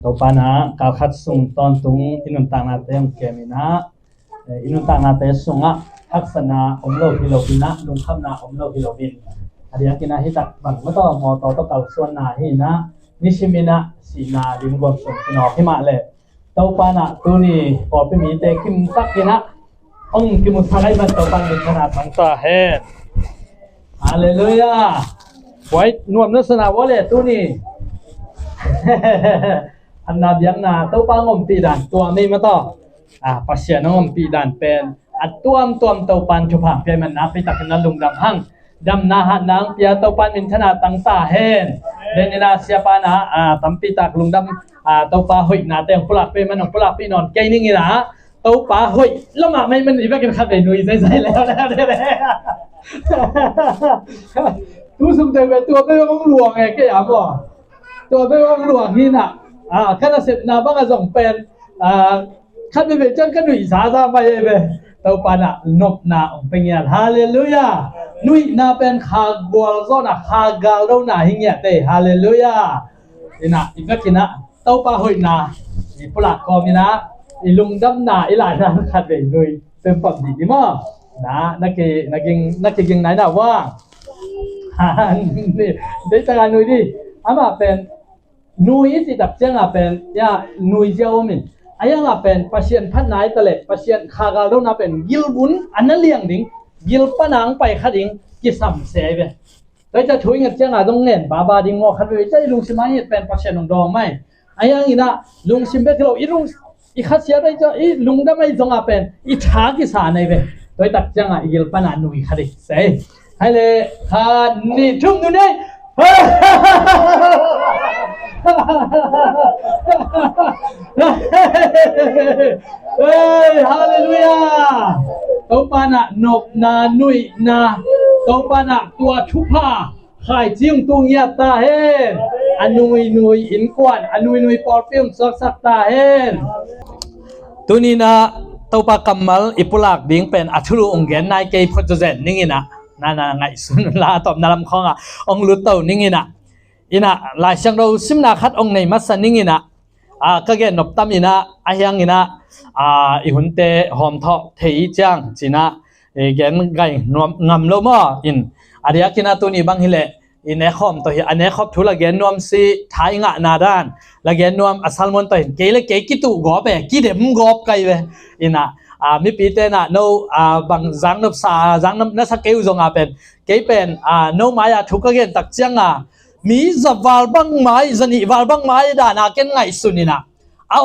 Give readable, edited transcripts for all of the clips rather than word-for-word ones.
Topana kalkhat sung ton tung inun tang na tem kemina inun tang na te sunga haksana omlo hilobina lungkham na omlo hilobin adia kina hitak bang mato mo to kal suan na hi na nisimina sina limgon sung kino hima le topana tuni popi mi te kim takina ong kimu thagai ban topan mi thana tangta he hallelujah wait nuam na sana wale tuniอันนับยังนาตัวปังอมปีดันตัวไม่มาต่อปัสเซียนอมปีดันเป็นอัดตัวตัวปันชุบหางเพียมันนับไปตักนั้นลุงดำหั่งดำนาหันนางเปียตัวปันมินธนาตั้งตาเฮนเดนินาเสียปานะตั้มปีตักลุงดำตัวปลาหอยนาเตียงปลาเปมันปลาปีนอนแกนิ่งนะตัวปลาหอยแล้วมาไม่มันอีกกันขับไปหนุ่ยใส่แล้วตู้สมเด็จตัวไม่ต้องหลวงไงแกอย่าบอกตัวไม่ต้องหลวงนี่น่ะข้าราชการนาบังอาจงเป็นข้าเป็นเจ้าข้าหนุ่ยสาธารณไปเลยตัวปานะนบนาองเป็นอย่างฮาเลลูยาหนุ่ยนาเป็นขากวลโซนะขากาลเราหนาหิ้งเนี่ยเตะฮาเลลูยาอีน่ะอีกก็กินนะตัวปลาหอยนาอีปลากอมีนะอีลุงดำนาอีหลายนาขัดเลยหนุ่ยเป็นปั๊บดีมั้งนะนักกินไหนนะว่านี่ได้จากการหนุ่ยดิอามาเป็นนุยสิตักเจ้าเป็นยานุยเจ้ามินอายังเป็นพัศยันพันนายตะเล็พัศยันขากาลเราเป็นกิลบุญอันนั้นเลี้ยงดิ่งกิลปนังไปขัดดิ่งกิสัมเสยเวแต่จะช่วยเงินเจ้าต้องเงินบาดิ่งงอขัดเวใจลุงสิมาเนี่ยเป็นพัศยันของดองไหมอายังอีน่ะลุงสิมเบกเราอีลุงอีขัดเสียได้จะอีลุงได้ไม่จงเป็นอีชากิสานในเวแต่ตักเจ้าอีกิลปนังนุยขัดดิ่งเสยให้เลยขัดนี่ทุ่มดูนี่haleluya topana nop na nui na topana tua thupa khai chiung tung ya ta hen anui in kwan anui porfium sak sak ta hen tunina topa kamal ipulak ding pen athulu onggen nai ke photogen ningina na ngai sun la top nalam khonga ong lu tau ningina ina la sang do simna khat ong nei masaning ina ka ge nop tam ina ahyang ina I hunte hom tho thei chang china gen gai ngam lo mo in aria kina tu ni bang hile ine khom to hi ane khop thula gen nom si thai nga na dan la gen nom asalmon to ke le ke ki tu go be ki dem gop kai be ina mi pi te na no bang jang nop sa jang nop na sa keu zong pen ke pen no maya thuka gen tak changมีจับวาลบังไม้จะหนีวาลบังไม้ด่านาเก่งไงสุนินะ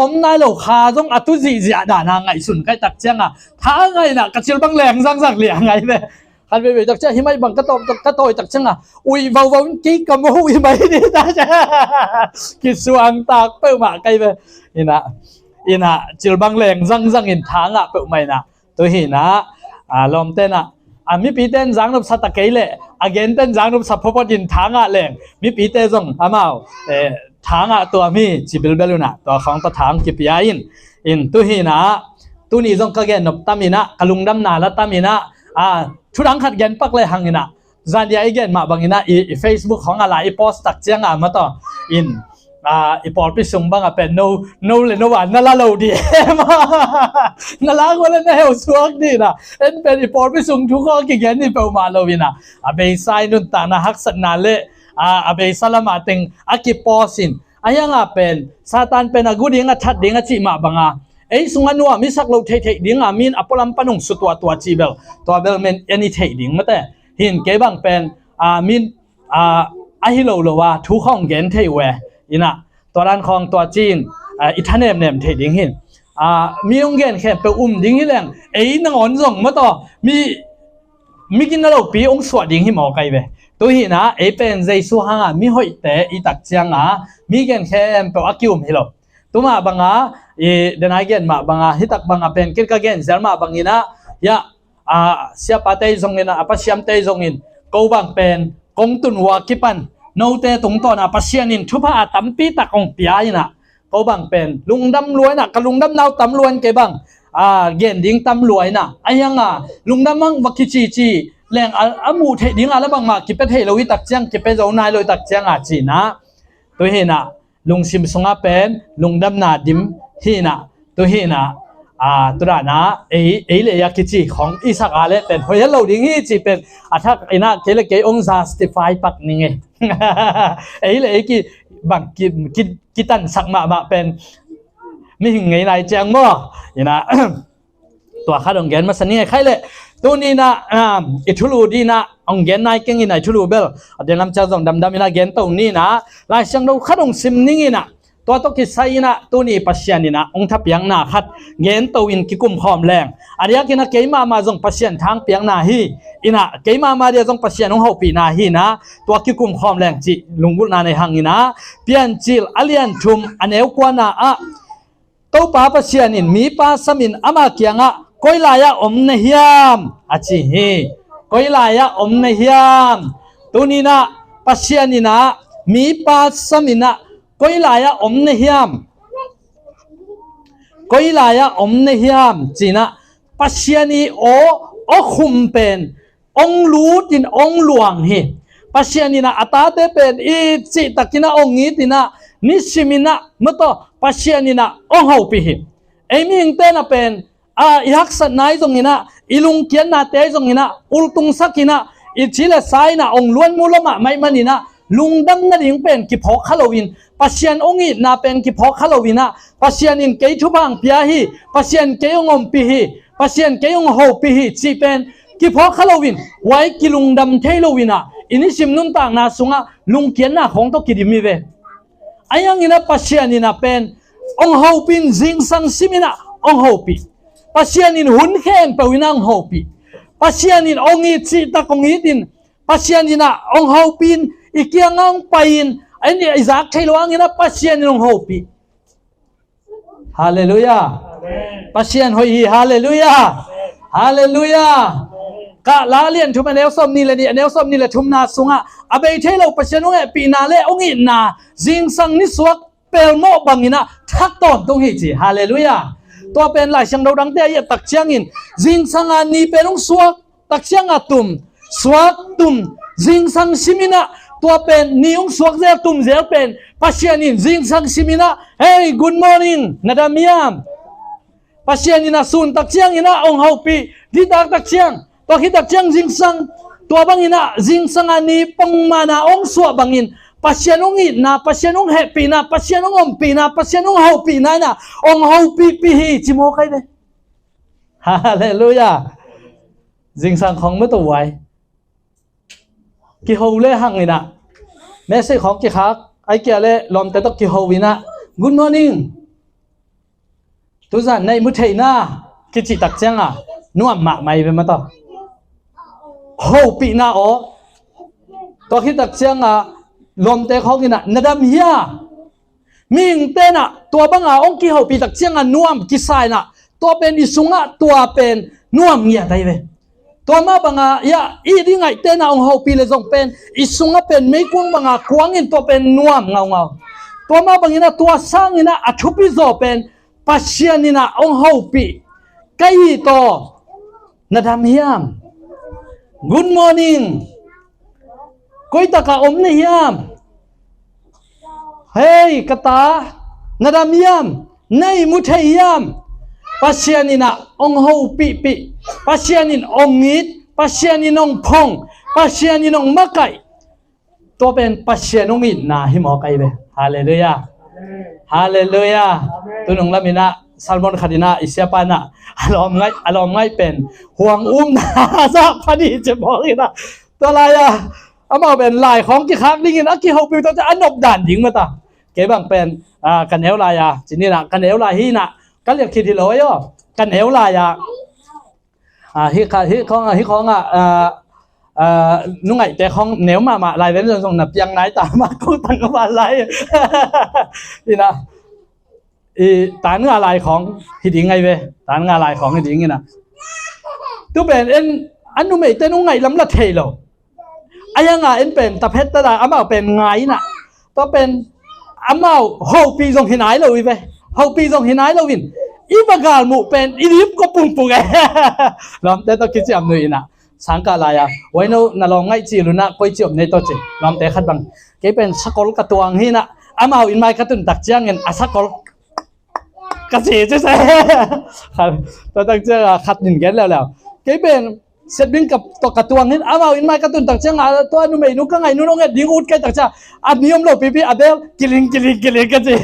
อมนายเราขาต้องตุจีเสียด่านาไงสุนใครตักเจ้าท้าไงนะกระเชียวบังแรงสักเหลี่ยงไงเลยคันไปตักเจ้าที่ไม่บังกระโตตักเจ้าอุ้ยวาวกิ๊กกับมูอีไม่ดีตาเจ้ากิสวงตากเปิ่มไกลไปอินะเชียวบังแรงสักอินทางเปิ่มไม่นะตัวหินะลมเต้นมีปีเต้นจังนบสัตตะเกยเลยagain เต้นจังนบสัพพดินทางแรงมีปีเต้นส่งอามาทางตัวมีจิบิลเบลูนะตัวของตัวทางกิปยาอินตัวหินะตัวนี้ส่งก็เกนนบตามินะกลุงดำนาละตามินะชุดอังขัดเกนปักเลยหังอินะจันยาอีเกนมาบางอินะเฟซบุ๊กของอะไรโพสต์ตักเจียงมาต่ออินอีพอร์ตไปส่งบ้างเป็น no เลยno วันนั่นละเราดีนั่นละก็เลยเนี่ยสวกดีนะเป็นอีพอร์ตไปส่งทุกข้อกี่เงี้ยนี่เป็นมาเราวินะเบย์ไซนุนตานะฮักสันนาเล่เบย์ซาลามาติงกิปอสินยังเป็นซาตานเป็นกูดิ้งทัดดิ้งจีมาบังสุงานัวมิสักเราเทดิ้งมินอพอลัมปนุงสุตัวจีเบลเมนยันนี่เทดิ้งมาแต่หินเก็บังเป็นมินฮิโลโลว่าทุกข้องเกนเทเวอินะตัวด้านของตัวจีนอิทานเนมเทดิ้งหินมีองเกนแค่ไปดิ้งหิแรงนังอ่อนส่งมาต่อมีกินเราปีองสวดดิ้งหิมอไกเวตัวหินะเป็นใจสู้ห่างมีหอยแต่อีตักเจียงมีเกนแค่เป็นอากิวมิโลตัวมาบังเดนไอเกนมาบังฮิตักบังเป็นกินกันเกนเซลมาบังอินะยะเสียปาเตยส่งอินะปัสยามเตยส่งอินกูบังเป็นกงตุนวากิปันโนเตตรงตัวนะปัสยานินทุพาตั้มปีตะกงปียนะเขาบังเป็นลุงดำรวยนะกับลุงดำนาวตั้มรวยเก็บังเกนดิ้งตั้มรวยนะยังลุงดำมังวักจีแรงมูเทดิ้งอะไรบางมากิเป็ดเฮโลวิตักเจียงกิเป็ดเอานายโลตักเจียงจีนะตัวเห็น ลุงซิมสงาเป็นลุงดำนาดิมฮีนะตัวฮีนะตัวนั้นเลยอยากจีของอิสราเอลเป็นเพราะเราดิ้งฮีจีเป็นถ้านะเกลเกยองซาสติฟายปักนี่ไงเลยบางกิตันสักมาเป็นไม่ถึงไงนายแจงมั่วอย่างนะตัวข้าดองแกนมาสนิทใครเลยตัวนี้นะอิทุลูดีนะองแกนนายเก่งอินอิทุลูเบลเดี๋ยวน้ำจะส่งดำอินะแกนตัวนี้นะลายเชียงเราข้าดองซิมนี่นะตัวตกิสัยนะตัวนี้ปัสยานี่นะองทับยังนาขัดเงินตัวอินกิกุมหอมแรงอันนี้กินนะเกยมาส่งปัสยานทางเปียงนาฮีอินะเกยมาเดียวส่งปัสยานองเฮาปีนาฮีนะตัวกิกุมหอมแรงจีลุงบุญนาในหังอินะเปียนจิลอเลียนทุมอันเอวกว่านาตัวป้าปัสยานินมีป้าสมินอามาเกียงก้อยลายอมเนียมอาจีฮีก้อยลายอมเนียมตัวนี้นะปัสยานินะมีป้าสมินะก้อยลายอมเนียมก้อยลายอมเนียมจีนะปัสยานีโอคุมเป็นองลูดินองหลวงฮีปัสยานีนะอัตตาเตเป็นอีจิตตะกินะองงี้ตินะนิสิมินะมโตปัสยานีนะองเฮาปีฮีเอมิงเตนะเป็นยักษ์สัตว์นายตรงนี้นะอิลุงเกียนนาเตยตรงนี้นะอุลตุงสักนะอิจิเลสายนะองล้วนมูลมะไม่มันนี่นะลุงดำนั่นยังเป็นกิพอกฮาโลวีนปัสยานองค์น่าเป็นกิพอกฮาโลวีนนะปัสยานินเกยชุบังพิอาฮีปัสยานเกยองอมพิฮีปัสยานเกยองโฮพิฮีจีเป็นกิพอกฮาโลวีนไว้กิลุงดำเทโลวีนะอินิชิมนุนต่างนาสุงะลุงเกียนนาของตกิดิมีเวอายังอินะปัสยานินะเป็นองโฮปินจิงสังซิมินะองโฮปิปัสยานินหุ่นเข้มเปวินังโฮปีปัสยานินองอีจิตะกงอีดินปัสยานินะองโฮปินอีกยังงังไปอินอันนี้อิซักใครลวงอินะปัสยานินองโฮปีฮาเลลูยาปัสยานหอยฮาเลลูยาฮาเลลูยากะลาเลียนทุมเนลสมนี่เลยนี่เนลสมนี่เลยทุมนาสุงะอเบยเทเราปัสยานองปีนาเลองอีนาจิงสังนิสวกเปลโมบังอินะทักตอนตรงฮีจีฮาเลลูยาตัวเป็นหลายช่างเราดังเตยตักเชียงอินจิงสังอันนี้เป็นองสวกตักเชียงอาตุมสวกตุมจิงสังซิมินะตัวเป็นนิองสวกเซตุมเซเป็นปัสยานินจิงสังซิมินะเฮ้ย good morning นาดามิยามปัสยานินะสุนตักเชียงอินะองเฮาปีดีตักเชียงตัวคิดตักเชียงจิงสังตัวบางอินะจิงสังอันนี้ปงมานาองสวกบางอินปัสยานองอินะปัสยานองเฮปีนะปัสยานองอมปีนะปัสยานองเฮาปีนะนะองเฮาปีฮีจิโมใครเลยฮาเลลูยาจิงสังของไม่ตัวไวกิโฮเล่หังอินะแม่เสกของกิคักไอเกียเล่ลมแต่ต้องกิโฮวินะ good morning ทุกท่านในมุทัยนะกิจิตักเจียงนัวหมากไม่เป็นมาต่อเฮาปีนะอ๋อตัวคิดตักเจียงลมแต่ของกินะนาดามเฮียมิงเตนะตัวบังองกิเฮาปีตักเจียงนัวกิสายนะตัวเป็นอิสุงะตัวเป็นนัวเงียได้เว้ตัวมาบังอีดีไงเตนะองเฮาปีเลยส่งเป็นอิสุงะเป็นไม่กวงบังควงอินตัวเป็นนัวเงาตัวมาบังอินะตัวสร้างอินะอัชุปิโซเป็นปัสยานินะองเฮาปีไกโตนาดามเฮียม good morning กุยตะกะอมนี่ยามเฮ้ยกตานาดามยามในมุทัยยามปัสยานินะองเฮาปีปัสยานินองงิดปัสยานินองพงปัสยานินองมะไก่ตัวเป็นปัสยานองอินนะฮิมอไก่เบฮาเลลูยาฮาเลลูยาตัวนงละมินะซัลมอนคาดินาอิเซียปานะอารมณ์ไงเป็นห่วงนะซะพอดีจะบอกอีกนะตัวอะไรเอามาเป็นลายของกี่ครั้งนี่ไงนะกี่หกปีตัวจะอันนบด่านหญิงมาตาเก็บบังเป็นกันเอวลายจีนี่นะกันเอวลายฮีนะกันเรียกคิดที่ร้อยกันเอวลายฮิของนุ่งไงแต่ของเหนียวมาลายเป็นส่งหนับยังไหนตามมาก็ตั้งกับอะไรนี่นะตาเนื้อลายของฮิดิงไงเว้ตาเนื้อลายของฮิดิงไงนะตัวเป็นอันนุ่งไงแต่นุ่งไงลำละเทโลอายังไงเป็นตะเพชรตะดาอามาเป็นไงน่ะตัวเป็นอามาเฮาปีส่งหินไหนเราวิเวเฮาปีส่งหินไหนเราวินอีบากาลมุเป็นอีริบก็ปุ่งไงลำแต่ต้องคิดจำหน่อยนะสังกาลายไว้โน่นลองไงจีรุนะก็จีบในตัวจีลำแต่ขัดบังเก็เป็นสกอลกระตัวงฮีนะ อามาอินไมคัตุนตักเจียงเงินอาศักกอลกระเสียจะใช่ครับตัวตักเจียงขัดหนึ่งกันแล้วเก็บเป็นเสร็จบินกับตัวกระตัวนี้อามาอินไมคัตุนตักเจียงตัวนู้นไม่นู้นก็ไงนู้นดิ้งอุดกันตักเจียงอันนิยมเราปีอเดลกิลิงกระเสีย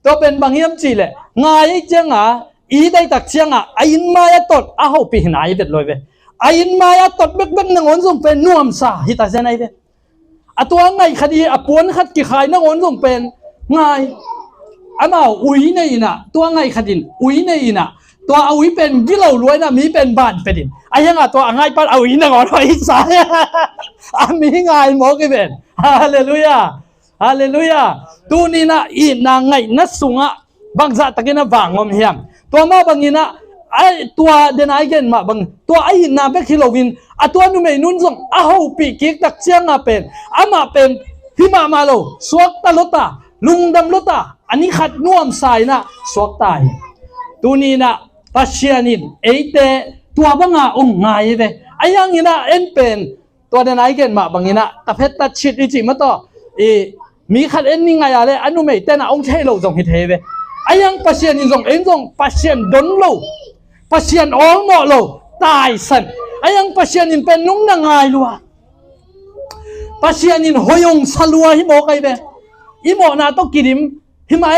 ตัวเป็นบางยามจีเลยง่ายเจียงอีได้ตักเจียงอินไมตดเขาปีหนายเด็ดเลยเว้ยอินไมตดเบ็กนังอนส่งเป็นนุ่มซาฮิตาเจนัยเว้ยตัวไงคดีปวนขัดกี่ขายนังอนส่งเป็นง่ายมาอุ้ยเนี่ยนะตัวไงคดีอุ้ยเนี่ยนะตัวอุ้ยเป็นกิโลรวยนะมีเป็นบ้านเป็นดินยังตัวง่ายปั้นอุ้ยนังอนไว้สายมีง่ายหมอกี่เป็นฮาเลลูยาตัวนี้นะอีนางไงนัดสุงบางจัตตะกินบางงมเฮียมตัวมาบางนี้นะตัวเดนไอเกนมาบางตัวนาเบคิโลวินตัวนู้นไม่นู้นส่งเขาปีกิกตักเชียงเป็นมาเป็นหิมะมาโลสวกตาลตาลุงดำลตาอันนี้ขัดน่วมสายนะสวกตายตัวนี้นะปัจเจียนินเตตัวบังองง่ายเว้ยยังนี้นะเป็นตัวเดนไอเกนมาบางนี้นะตะเพชรตัดชิดอีจิมาต่อมีขัดนี่ไงอะไรอันนู้นไม่แต่นะองเทโลส่งฮิตเฮเว้ยยังปัจเจียนินส่งส่งปัจเจียนดนโลปัจเจียนอ๋อหมอโลตายสันยังปัจเจียนินเป็นนุ่งนางไงลัวปัจเจียนินหอยงสลัวหิโมกไอเบหิโมนาต้องกินหิมไอ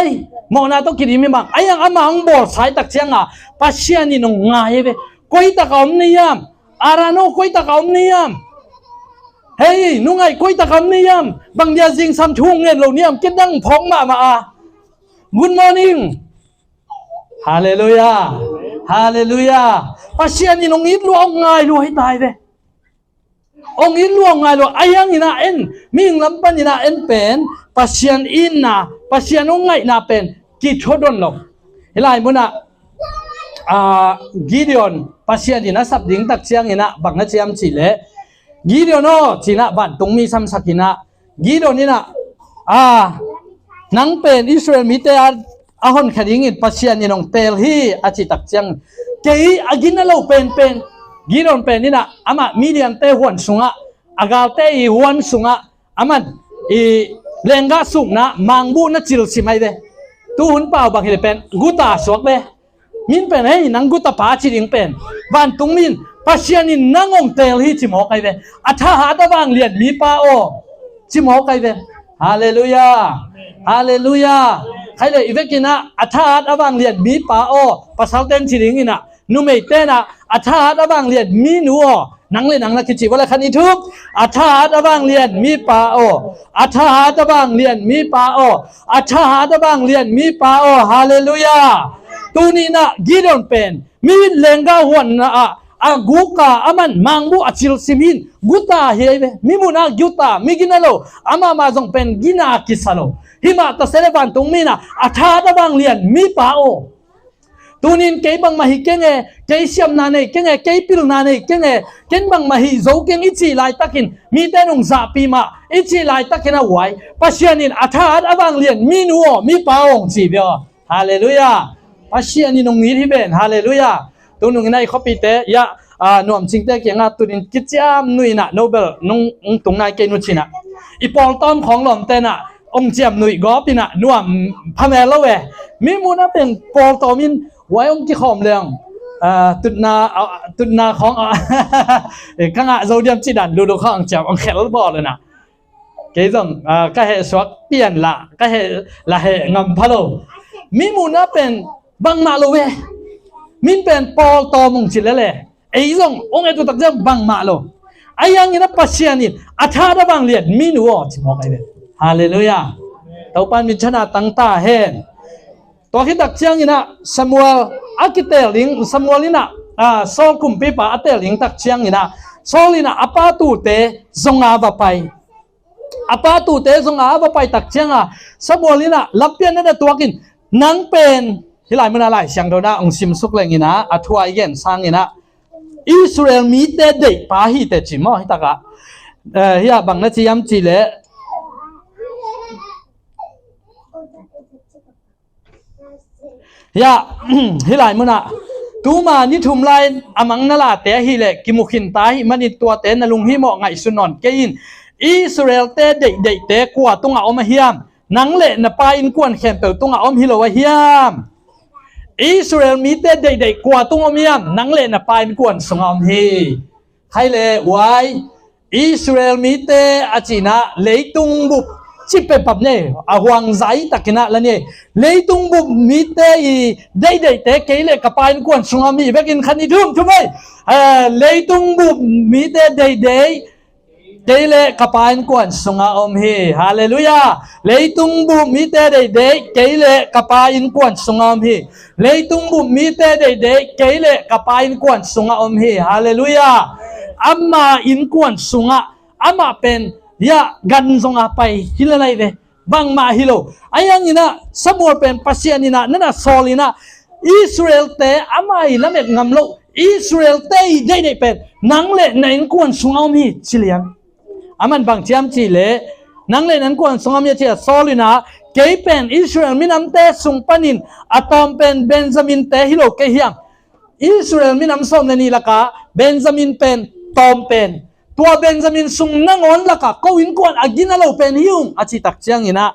โมนาต้องกินหิมบังยังอามังบอสายตักเชียงปัจเจียนินงไงเบคุยตะกอมนิยามอาราโนคุยตะกอมนิยามเฮ้ยนุ่งไงคุยตะกอมนิยามบางเดียจิงซัมทุ่งเงินเหล่านี้กินดังพองมาGood morning ฮาเลลูยาปัจเจียนี่องค์อิดลวงง่ายลวให้ตายเลยองค์อิดลวงง่ายลวยังนี่นะมิงลำปันนี่นะเป็นปัจเจียนอินนะปัจเจียนองค์ง่ายนะเป็นกิจดอนลงเห็นไรมุนะกิเดียนปัจเจียนนี่นะสับดิ้งตักเชียงนี่นะบังนะเชียมจีเล่กิเดียนโน่จีนะบ้านตรงมีซ้ำสักกินะกิเดียนนี่นะนังเป็นอิสราเอลมีแต่อาหอนขดิ้งอินปัจเจียนนี่น้องเตลฮีอาจิตักเชียงเกย์อากินนั่นเราเป็นกิโดนเป็นนี่นะอามามีเดียนเตหวนสุงะอากาเตอีหวนสุงะอามันเลงกาสุงนะมังบูนะจิลสิไม่เดตูหุนเปล่าบางทีเป็นกุตาสวกเบมินเป็นเฮ้ยนังกุตาปาจิริงเป็นบ้านตุงมินปัจเจียนนี่นังองเตลฮีจิมอกไอเดอัฐหาตะบางเลียนมีปาโอจิมอกไอเดฮาเลลูยาใครเลยอีเวกินะอัฐหาตะบางเลียนมีปาโอภาษาเต็นจิริงนี่นะนุ่มไม่เต้นะอัฐาตะบางเรียนมีหนูนังเลยนังละคิดจีว่าละคันนี้ทุกอัฐาตะบางเรียนมีปาโออัฐาตะบางเรียนมีปาโออัฐาตะบางเรียนมีปาโอฮาเลลูยาตูนี้นะกิดอนเป็นมีเลงกาหวนนะกูกาอามันมังบูอจิลซิมินกุตาเฮเวมีมุนากุตามีกินาโลอามามาจงเป็นกินากิสาโลหิมาตะเซเลบันตรงมีนะอัฐาตะบางเรียนมีปาโอตูนินเก็บบางมาฮิเก่งเก็บเสียมนาเน่เก่งเก็บปิลนาเน่เก่งเก่งบางมาฮิโจเก่งอิจิไลตักินมีแต่นงซาปีมาอิจิไลตักินเอาไว้ปัจเจียนินอัฐาตะบางเรียนมีนัวมีปาองจีเบียฮาเลลูยาปัจเจียนินนงนี้ที่เป็นฮาเลลูยาตูนงในข้อปีเตยะนวมจิงเตเกียงตูนินกิจยามนุยนะโนเบลนงตรงนายเกนุชินะอีปอลตอมของหล่อมเตนะองเจียมนุยกอปินะนวมพเมลเวมีมูนะเป็นปอลตอมินไว้องค์ที่ขอมเรื่องตุนนาของข้างโซเดียมจีดันดูข้างจับองแขนรถบอลเลยนะเกี่ยงก็เหตุสวัสดิ์เปลี่ยนละก็เหตุละเหตุงำพะโลมีมูนะเป็นบังมาโลเวมินเป็นปอลตอมงจิตแล้วแหละไอ้ส่งองค์ไอ้ตัวตักเจ้าบังมาโลไอ้ยังงี้นะปัจเจียนินอัฐาตะบางเลียนมีหนูอ๋อจิมอกไอ้เด็ฮาเลลูยาเต่าปันมิชนะตั้งตาเห็นตัวที่ตักเชียงนี่นะสมัวอากิเตลิงสมัวนี่นะโซคุมปีปะอาเตลิงตักเชียงนี่นะโซลินะอปาตูเตจงอาบไปอปาตูเตจงอาบไปตักเชียงสมัวนี่นะลับเปียนนั่นตัวกินนังเป็นที่หลายมันอะไรเสียงโดนะองซิมสุกเลยนี่นะอัทวายเย็นสร้างนี่นะอิสราเอลมีเตเดปาฮิเตจิมอฮิตากะเฮียบังนะจียมจีเลยาฮิไลมุนะตูมานิทุมไลอามังนาลาเตะฮิเลกิมุขินตาฮิมันตัวเตนลุงฮิโมไงสุนนเกินอิสราเอลเตะเดเตะกว่าตุงเอามาเฮียม นังเละนะปาอินกวนเข็มเปิลตุงอมฮิโลวะเฮียมอิสราเอลมีเตเด็กๆกว่าตุงอมยามนังเละนะปาอินกวนสงอมฮีใครเละไว้อิสราเอลมีเตอาจีนะเลยตุงบุบชิเปปับเนี่ยอาหวังใจตักนะละเนี่ยเลยตุงบุบมีเตอีได้เตะเกลี่ยกับปาอินกวนสงอมีเบกินคันนี้ทุ่มใช่ไหมเลยตุงบุบมีเตได้Kele kapain kuan sunga om hi hallelujah leitung bu mi te de kele kapain kuan sunga om hi leitung bu mi te de kele kapain kuan sunga om hi hallelujah amma in kuan sunga ama pen ya gan zonga pai hilalai ve bang ma hilo ayang ina samor pen pasian ina nana solina Israel te ama ilamet ngamlo Israel te de pen nangle nain kuan sunga om hi chilian aman bang chiam chi le nang le nan kuan songam ya che solina ke pen Israel minam te sung panin atom pen Benjamin te hilo ke hiang Israel minam som ne ni laka Benjamin pen tom pen tua Benjamin sung nangon laka ko in kuan agina lo pen hiung achi tak chiang ina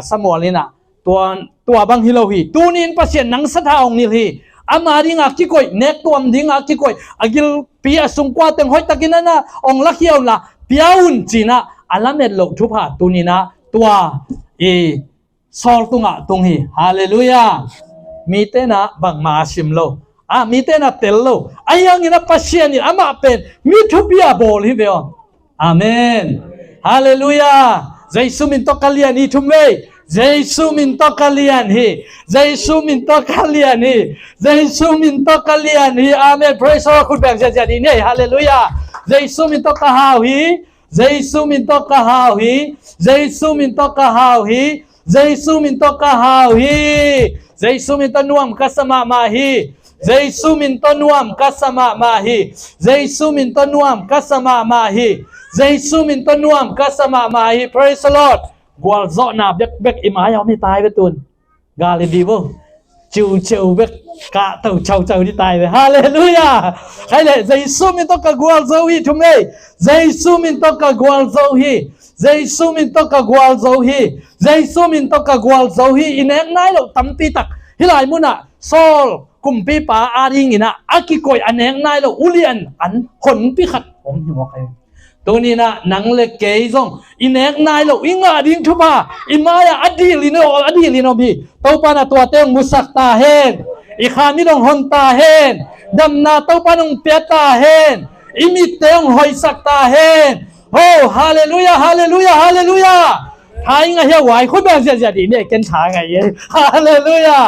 samolina tua bang hilo hi tunin pasien nang satha ong nil hi amari nga kikoi nek tuam dinga kikoi agil pia sung kwa teng hoi takina na ong lakhiaw la piaun china alamet lo thupa tunina tua sol tunga tunghi hallelujah mite na bang ma simlo mite na tello ayang ina pasian ama pen mithupia bol hi beo amen hallelujah jaisu min to kalian hi thumwe jaisu min to kalian hi jaisu min to kalian hi jaisu min to kalian hi amen praise the lord khut bang ja ni ne hallelujah jaisu min to kahaw hi jaisu min to kahaw hi jaisu min to kahaw hi jaisu min to kahaw hi jaisu min to nuam kasama ma hi jaisu min to nuam kasama ma hi jaisu min to nuam kasama ma hi jaisu min to nuam kasama ma hi praise the lord gwal zo na bek imai om ni tai ve tun gali divo chiu bek ka tau chau ni tai ve hallelujah hai le jaisu min to ka gwal zo hi thumei jaisu min to ka gwal zo hi jaisu min to ka gwal zo hi jaisu min to ka gwal zo hi inek nai lo tampi tak hilai muna sol kumpi pa aring ina akikoi anek nai lo ulian an khon pi khat om hi mo kaiตัวนี้นะนังเล็กเกยซ่งอินเอกนายเราอิงาดิ้งทุบะอิมายาอดีลินอพี่ตัวปานาตัวเต้งมุสักตาเฮนอีขานี่ต้องหอนตาเฮนดำนาตัวปานุงเปียตาเฮนอิมิเต้งหอยสักตาเฮนโอ้ฮาเลลูยาฮาเลลูยาฮาเลลูยาท้ายไงเฮียไหวคนแบบเสียดีเนี่ยเกินช้าไงเย่ฮาเลลูยา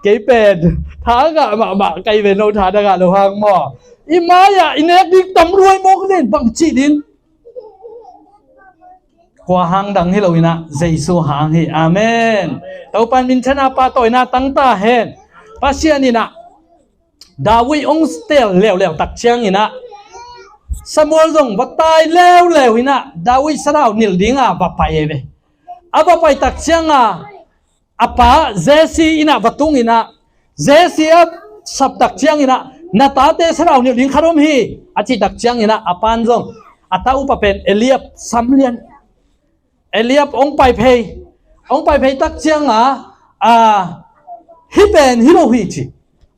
เกยเป็นท้ากะมาไกลเป็นโนท้าดะกะโลหังหม้ออิมายาอินเอกดิกตำรวยมกเล่นบังจีดินกว่าหางดังให้เราอินะเจสุหางให้อาเมนเต่าปันมินชนะปาต่อยนาตั้งตาเห็นปัสยานี่นะดาวิองสเตลเลี้ยวตักเชียงอินะสมุลซงบัดตายเลี้ยวอินะดาวิสราวนิลดิงบัดไปเอเวบัดไปตักเชียงอาป้าเจสีอินะบัดตุงอินะเจสีสับตักเชียงอินะนาตาเตสราวนิลดิงคารมฮีอาจิตักเชียงอินะอาปานซงอาตาอุปเป็นเอเลียบซัมเลียนเอเลียบองไปเพย์ตักเชียงฮิเป็นฮิโรฮิจิ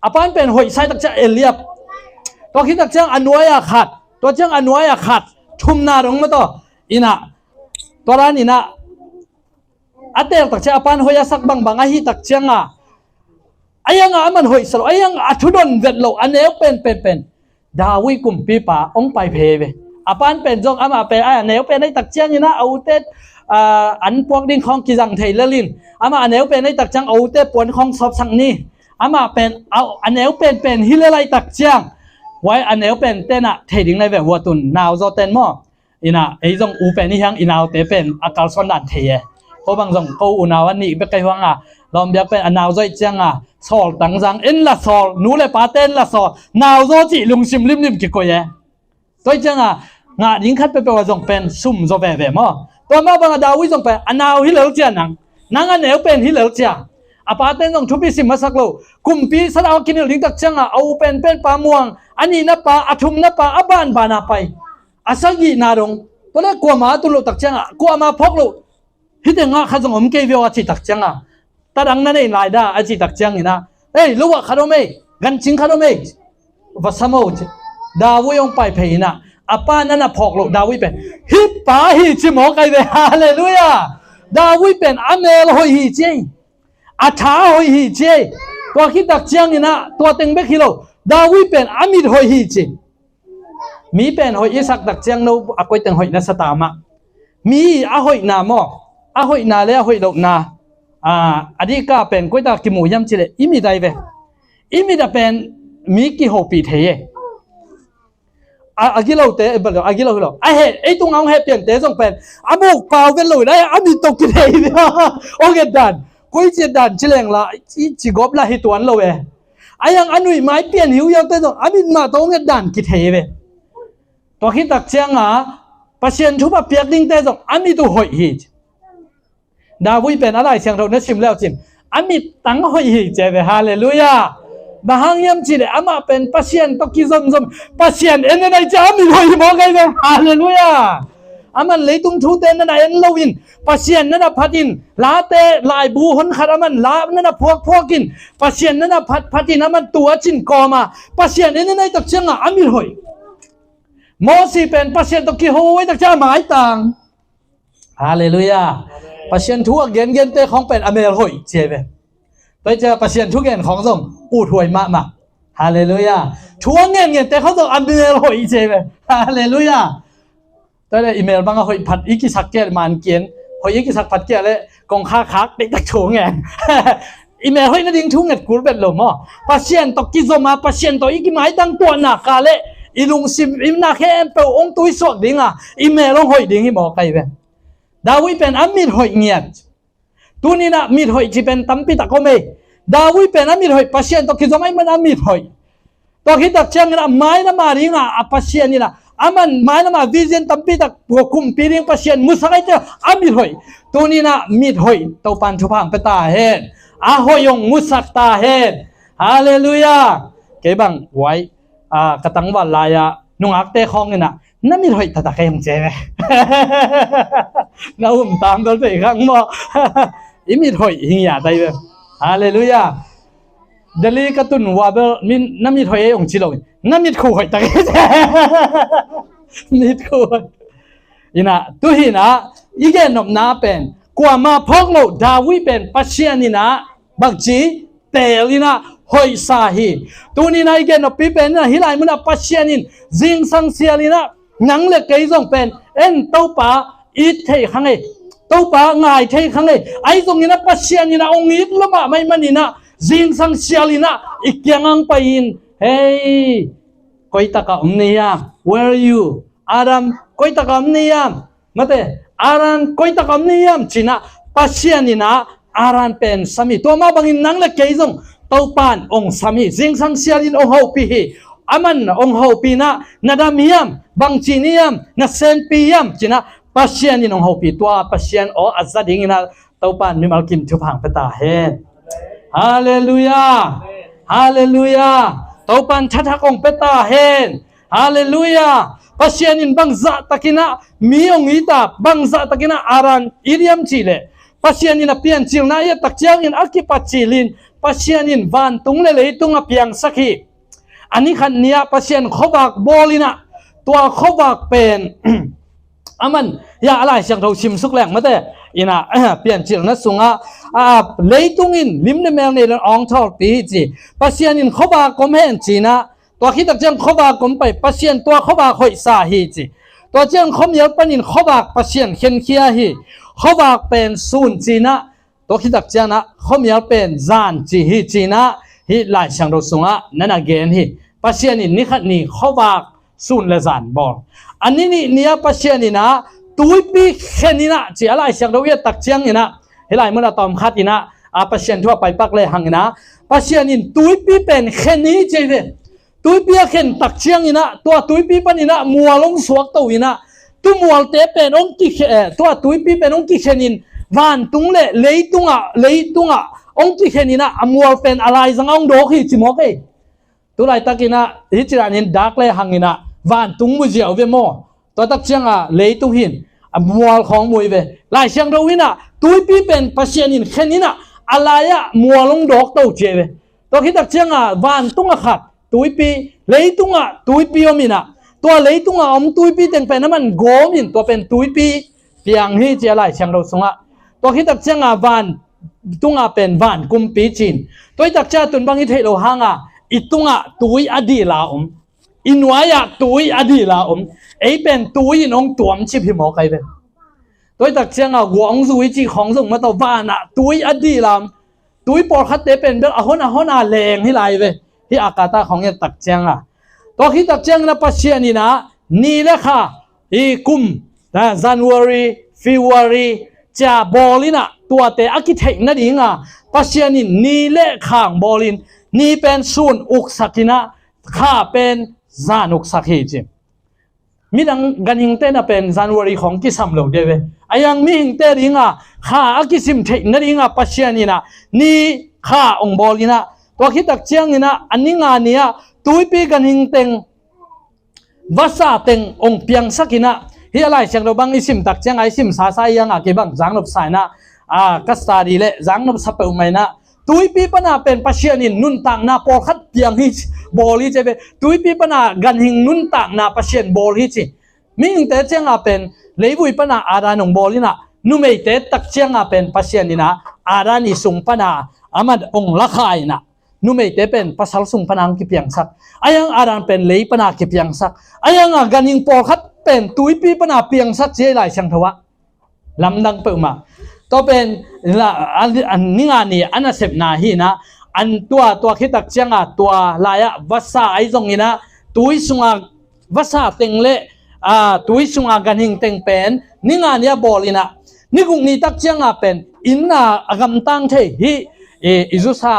อาปานเป็นหอยไซตักเชียงเอเลียบตัวคิดตักเชียงอนุยาขัดตัวเชียงอนุยาขัดชุมนารงมาต่ออินะตัวร้านอินะอาเตลตักเชียงอาปานหอยสักบางฮิตักเชียงayang aman hoi salo ayang atudon vetlo aneo pen dawi kumpi pa ong pai pheve apan pen jong ama pe aneo pen ai tak chiang ina autet an puak ding khong ki jang thei lalin ama aneo pen ai tak chang autet pon khong sop sang ni ama pen au aneo pen hilalai tak chiang wai aneo pen tena thei ding lai ve watun naw zo ten mo ina ei jong u pen ni hang inaw te pen akal son dan thei ko bang jong ko unawan ni be kai hwangลอมเบียเป็นอนาวใจเจียงสอลตังจังเอ็นละสอลนู้เลยปาเต้นละสอลนาวโซจิลุงชิมริมกี่กวยใจเจียงงาดิ้งคัดไปว่าจงเป็นซุ่มโซเว่มั้งตัวมาบังดาวิจงเป็นอนาวฮิเลเจียนังอันเหนวเป็นฮิเลเจียอาปาเต้นจงทุบปีสิมาสักโลกุมปีสระเอากินดิ้งตักเจียงเอาเป็นปลาม่วงอันนี้นับปลาอาทุมนับปลาอับบานบานาไปอาศัยนารงตัวนั้นกลัวมาตุลุตักเจียงกลัวมาพกโล ฮิตงะข้าจงอมเกวิวจิตักจังอ่ะตาดังนั่นเองลายด้าอจิตักจังนี่นะเอ้ยรู้ว่าข้ารู้ไหมกันจริงข้ารู้ไหมว่าสมองดาวิองไปเพยินะอาป้านั่นน่ะพอกโลดาวิเป็นฮิปป้าฮิจิโมกันเลยฮาเลลูยาดาวิเป็นอเมลหอยฮิเจอาชาหอยฮิเจตัวคิดตักจังนี่นะตัวเต็งเบคิโลดาวิเป็นอามิดหอยฮิเจมีเป็นหอยอิสักตักจังโนอากวยเต็งหอยนัสตามะมีอาหอยนามออาหอยนาเลยอาหอยโลนาอดีก็เป็นกวยตากิมูยำจิเลอิมิได้เวอิมิได้เป็นมีกี่หกปีเทยอากิโลเตะเบลอากิโลเหรอไอ้ตรงเอาเปลี่ยนเตะส่งเป็นอาบุกเปล่าเป็นเลยได้อามีตกกี่เทยเนี่ยโอเคดันกวยจะดันจิเลงละจีกอบละหิตวันเลยไอ้ยังอันนู้นไม่เปลี่ยนหิวยาวเตะส่งอามีมาตรงกันดันกี่เทยเวตัวคิดตักเชียงปัจเจียนชุบเปียกดิ้งเตะส่งอามีตัวหอยหิจดาวิเป็นอะไรเชียงเราเนื้อชิมแล้วชิมอามีตั้งหอยหิจเจ้าฮาเลลูยาบางยามจีเลอามาเป็นปัจเจียนตกกิจสมปัจเจียนเอ็นนั่นจะอามีหอยมองไงเว้ฮาเลลูยาอามันเลยตุ้งทูเตนนั่นเอ็นลวินปัจเจียนนั่นพัดินลาเตลายบูหนขารามันลานั่นพวกกินปัจเจียนนั่นพัดินอามันตัวจินกอมาปัจเจียนเอ็นนั่นตกเชียงอามีหอยโมซีเป็นปัจเจียนตกกิโฮไว้ตกจ้าหมายต่างฮาเลลูยาปัจเจียนทั่วเย็นเตะของเป็นอเมริกาเจเวไปเจอปัจเจียนทุกเย็นของส่งอูถวยมากฮาเลลูยาทั่วเย็นเตะเขาส่งอเมริกาเจเวฮาเลลูยาแต่ในอีเมลบางก็หอยผัดอีกิสักเกลมันเกียนหอยอีกิสักผัดเกลเลยกองค้าคักเด็กตะโฉงไงอีเมลหอยนั่นดิ้งทุ่งเงินกูเป็นลมอ่ะปัจเจียนตกกิโซมาปัจเจียนตัวอีกิไม้ตั้งตัวหนักกาเลอีลุงซิมอีนาแค่เอ็มเปองตุยสวกดิ้งอ่ะอีเมลลงหอยดิ้งที่บอกใครเว้ดาวิเป็นอามิดหอยเงียบตัวนี้นะมิดหอยที่เป็นตั้มปิตะก็ไม่ดาวิเป็นอามิดหอยปัจเจียนตกกิโซไม่มันอามิดหอยตกคิดตักเชียงนะไม้ละมาดิ้งอ่ะปัจเจียนนี่นะอามันไม้ละมาวิเศษตั้มปิตะพวกคุมปีดิ้งปัจเจียนมุสลิมเจ้าอามิดหอยตัวนี้นะมิดหอยตัวปันชุพังเปตาเฮนอาหอยงมุสักตาเฮนฮาเลลูยาเก็บังไว้กระตังวันลายนุ่งอักเตะคองนี่นะนั่นมิดหอยตาตะแคงเจ๊ไหมน้าผมตามตัวไปข้างมออิมิดหอยหิงยาได้เลยฮาเลลูยาเดลีกตุนว่าเบลมินน้ำมิดหอยองชิลงน้ำมิดคู่หอยตะแคงเจ๊มิดคู่อินะตุหินะอีแกนบน้าเป็นกว่ามาพกโลดาวิเป็นปัจเจียนี่นะบักจีเตลินะหอยสาฮีตัวนี้นะอีแกนบปีเป็นนะฮิไลมุนะปัจเจียนินจิงสังเสียลินะนังเล็กไอ้ส่งเป็นเอ็นเต้าป่าอีเทขังเอเต้าป่าง่ายเทขังเอไอ้ส่งนี่นะปัจเจียนี่นะองค์นี้ละมาไม่มันนี่นะจิงสังเสียลินะอีกยังอังไปอินเฮ้ยคอยตะกะอมนี่ยาม where are you อารัมคอยตะกะอมนี่ยามมาเตอารันคอยตะกะอมนี่ยามจีนะปัจเจียนี่นะอารันเป็นสามีตัวมาบังอินนังเล็กไอ้ส่งเต้าป่านองค์สามีจิงสังเสียลินองค์เฮาปีอามันองค์เฮาปีนะนาดามิยามบางจีนียมนาเซนปียมจีนะปัจเจียนนี่องค์เฮาปีตัวปัจเจียนอ๋ออัศดิ่งนะเต้าป่านมิมัลกิมทุพังเปตาเฮฮาเลลูยาฮาเลลูยาเต้าป่านทัดทักองเปตาเฮฮาเลลูยาปัจเจียนนี่บางจะตะกินะมีองอีตาบางจะตะกินะอารันอิริยมจีเลปัจเจียนนี่นะเปลี่ยนจิวนะเยตักเจียงอินอักกิปัจจิลินปัจเจียนนี่วันตุงเลเลยตุงอเปียงสักทีอันนี้ขันเนียปัจเจียนเขาบอกบอลินะตัวเขาบอกเป็นอามันอย่าอะไรเสียงเราชิมสุกแรงมาแต่อินะเปลี่ยนจิวนะสุงเลยตุงอินลิมเนเมลในอองทอปีจีปัจเจียนเขาบอกก็ไม่เห็นจีนะตัวคิดตักเจียงเขาบอกก็ไปปัจเจียนตัวเขาบอกหอยสาฮีจีตัวเจียงเขาเมียปันินเขาบอกปัจเจียนเขียนเคียฮีเขาบอกเป็นศูนย์จีนะตัวคิดตักเจียงนะเขาเมียเป็นจานจีฮีจีนะฮีหลายเสียงเราสุงนั่นเกณฑ์ฮีปัจเจียนนี่ขัดนี่เขาบอกศูนย์ละจานบอกอันนี้นี่เนี่ยปัจเจียนนี่นะตุยปีแค่นี้นะจีอะไรเสียงเราเวียตักเจียงนี่นะเฮ้ยเมื่อเราตอมคัดนี่นะปัจเจียนทั่วไปปักเลยหังนะปัจเจียนนี่ตุยปีเป็นแค่นี้จีเดตุยปีแค่ตักเจียงนี่นะตัวตุยปีปนี่นะมัวลงสวกตัวนี่นะตัวมัวเตะเป็นองค์กิตัวตุยปีเป็นองค์กิเชนินวันตุงเลยตุงองค์กิเชนินนะมัวเป็นอะไรสังองค์โดกีจิโมกตัวไรตะกินะฮิจรานินดักเลยหังนะวันตุงมุเจียวเวโมตัวตักเจียงเลยตุหิน มัวของมวยเวลายเชียงเราวินะตุยปีเป็นปัศยานินแค่นี้นะอะไรอะมัวลงดอกเต้าเจเวตัวคิดตักเชียงวันตุงขัดตุยปีเลยตุงตุยปีอมินะตัวเลยตุงตุยปีเต็งเป็นน้ำมันโกมินตัวเป็นตุยปีเพียงที่เจลายเชียงเราสงะตัวคิดตักเชียงวันตุงเป็นวันกุมปีจีนตัวตักเชียงตุนบางอิเทโลหางอิตุงตุยอดีลาอินวายตุยอดีลาไอเป็นตุยน้องตัวมชิพิมอใครเป็นตัวตักเชียงหวงซุยจีของส่งมาตัวว่านะตุยอดีลามตุยปอดคัดเตเป็นเบลอาหอนแรงที่ไรเว้ที่อากาศของเนี่ยตักเชียงตัวที่ตักเชียงนะปัจเจียนี่นะนี่แหละค่ะอีกุมนะ January February จะบอลินะตัวเตอคิเทคนั่นเองปัจเจียนี่นี่แหละข้างบอลินนี่เป็นส่วนอุกสักินะข้าเป็นจานุกสักิจิมีดังกันหิงเต้นเป็น January ของกิสัมโลเดเวอายังมีหิงเต้ริงข้าอกิสิมเทคนั่นเองปัจเจียนี่นะนี่ข้าองบอลินะตัวคิดตักเชียงนี่นะอันนี้งานนี้ตุยปีกันหิงเต็งวาสาเต็งองเปียงสักินะเฮียไรเชียงเราบังอิสิมตักเชียงไอสิมสาสายยังเก็บังจังนบสายนะกัสตาดีเละจังนบสับเปอร์ไม่นะตุยปีปนาเป็นปัจเจียนินนุนต่างนาปอคัดเปียงฮิบอลีเจเบตุยปีปนากันหิงนุนต่างนาปัจเจียนบอลีจิมิงเตเชียงเป็นเลยบุยปนาอาดานองบอลีนะนุ่มเอเตตักเชียงเป็นปัจเจียนินะอาดานิสุงปนาอามันองละขายนะนุ่มเอเตเป็นภาษาสุงปนังกิเปียงสักอายังอาดานเป็นเลยปนากิเปียงสักอายังกันหิงปอคัดเป็นตุยปีปนาเปียงสักเจไลเชียงทวะลำดังเปิดมาตัวเป็นอันนี้งานนี้อันนั้นเสพนาฮีนะอันตัวคิดตักเชียงตัวลายวัสาไอตรงนี้นะตุยสุงวัสาเต็งเละตุยสุงกันหิงเต็งเป็นนี่งานนี้บอลินะนี่กุงนี่ตักเชียงเป็นอินน่ะกำตั้งเทฮีอิจุสา